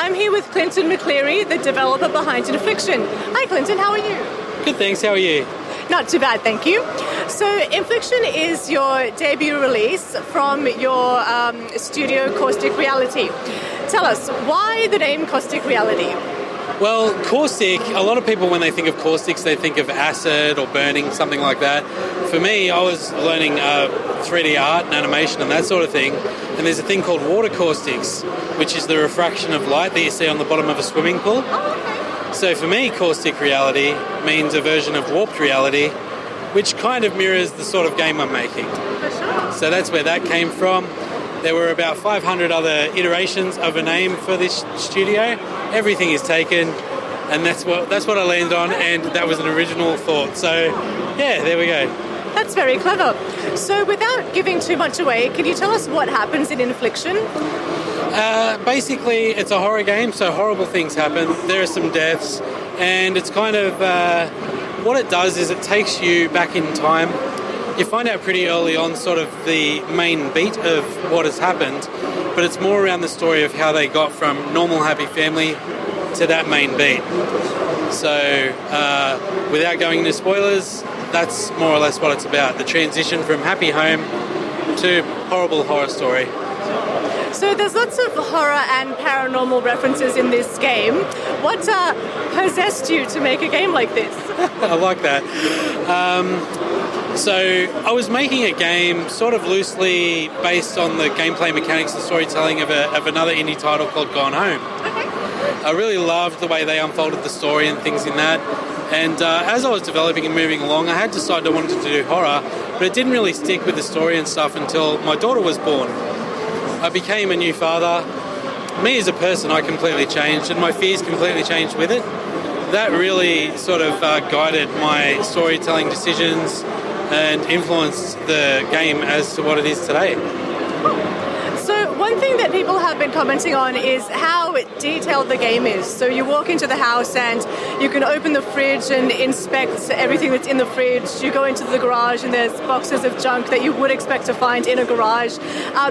I'm here with Clinton McCleary, the developer behind Infliction. Hi Clinton, how are you? Good, thanks. How are you? Not too bad, thank you. So Infliction is your debut release from your studio Caustic Reality. Tell us, why the name Caustic Reality? Well, caustic, a lot of people when they think of caustics, they think of acid or burning, something like that. For me, I was learning 3D art and animation and that sort of thing, and there's a thing called water caustics, which is the refraction of light that you see on the bottom of a swimming pool. Oh, okay. So for me, caustic reality means a version of warped reality, which kind of mirrors the sort of game I'm making. For sure. So that's where that came from. There were about 500 other iterations of a name for this studio. Everything is taken, and that's what I landed on, and that was an original thought. So, yeah, there we go. That's very clever. So without giving too much away, can you tell us what happens in Infliction? Basically, it's a horror game, so horrible things happen. There are some deaths, and it's kind of... what it does is it takes you back in time. You find out pretty early on sort of the main beat of what has happened, but it's more around the story of how they got from normal happy family to that main beat. So without going into spoilers, that's more or less what it's about, the transition from happy home to horrible horror story. So there's lots of horror and paranormal references in this game. What possessed you to make a game like this? I like that. So I was making a game sort of loosely based on the gameplay mechanics and storytelling of another indie title called Gone Home. Okay. I really loved the way they unfolded the story and things in that. And as I was developing and moving along, I had decided I wanted to do horror, but it didn't really stick with the story and stuff until my daughter was born. I became a new father. Me as a person, I completely changed, and my fears completely changed with it. That really sort of guided my storytelling decisions and influenced the game as to what it is today. So one thing that people have been commenting on is how detailed the game is. So you walk into the house and you can open the fridge and inspect everything that's in the fridge. You go into the garage and there's boxes of junk that you would expect to find in a garage.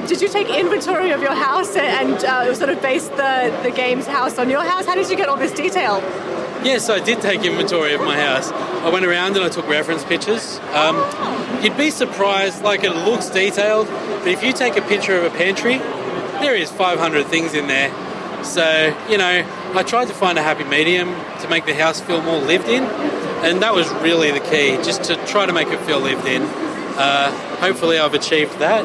Did you take inventory of your house and sort of base the game's house on your house? How did you get all this detail? Yes, I did take inventory of my house. I went around and I took reference pictures. You'd be surprised, like it looks detailed, but if you take a picture of a pantry, there is 500 things in there. So, you know, I tried to find a happy medium to make the house feel more lived in, and that was really the key, just to try to make it feel lived in. Hopefully I've achieved that.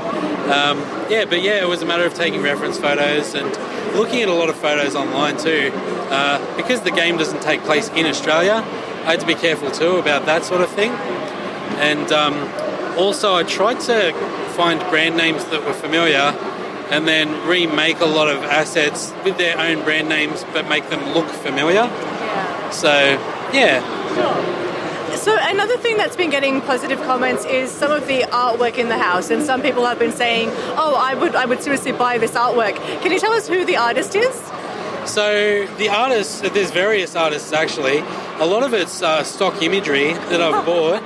It was a matter of taking reference photos and looking at a lot of photos online too. Because the game doesn't take place in Australia, I had to be careful too about that sort of thing. And also I tried to find brand names that were familiar and then remake a lot of assets with their own brand names but make them look familiar. Yeah. So, yeah. Sure. So another thing that's been getting positive comments is some of the artwork in the house, and some people have been saying, oh, I would seriously buy this artwork. Can you tell us who the artist is? So the artists, there's various artists actually. A lot of it's stock imagery that I've bought.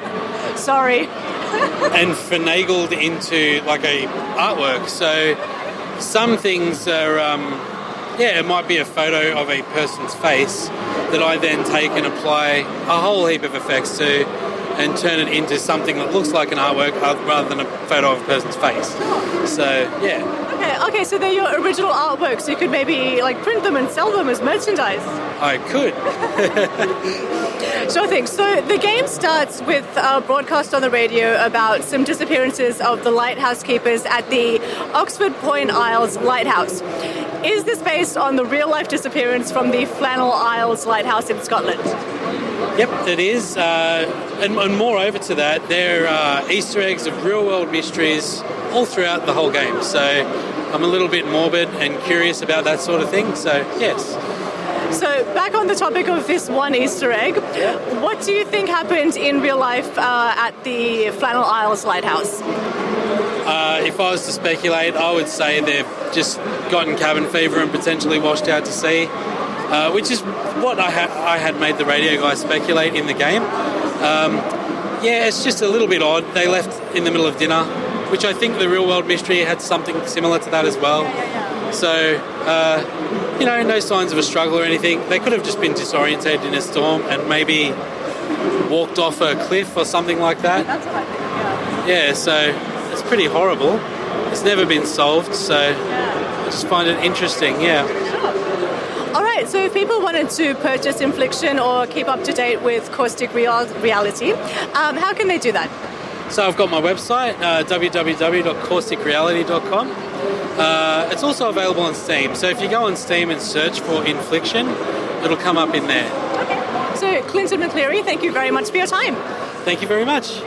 Sorry. And finagled into like a artwork. So some things are, it might be a photo of a person's face that I then take and apply a whole heap of effects to and turn it into something that looks like an artwork rather than a photo of a person's face. So, yeah. Okay, so they're your original artworks. So you could maybe like print them and sell them as merchandise. I could. Sure thing. So the game starts with a broadcast on the radio about some disappearances of the lighthouse keepers at the Oxford Point Isles Lighthouse. Is this based on the real-life disappearance from the Flannel Isles Lighthouse in Scotland? Yep, it is. And moreover to that, there are Easter eggs of real-world mysteries all throughout the whole game. So I'm a little bit morbid and curious about that sort of thing. So, yes. So back on the topic of this one Easter egg, what do you think happened in real life at the Flannel Isles Lighthouse? If I was to speculate, I would say they've just gotten cabin fever and potentially washed out to sea, which is what I had made the radio guy speculate in the game. It's just a little bit odd. They left in the middle of dinner, which I think the real world mystery had something similar to that as well. So, no signs of a struggle or anything. They could have just been disorientated in a storm and maybe walked off a cliff or something like that. That's what I think, yeah. Yeah, so it's pretty horrible. It's never been solved, so I just find it interesting, yeah. All right, so if people wanted to purchase Infliction or keep up to date with Caustic Reality, how can they do that? So I've got my website, www.causticreality.com. It's also available on Steam. So if you go on Steam and search for Infliction, it'll come up in there. Okay. So Clinton McCleary, thank you very much for your time. Thank you very much.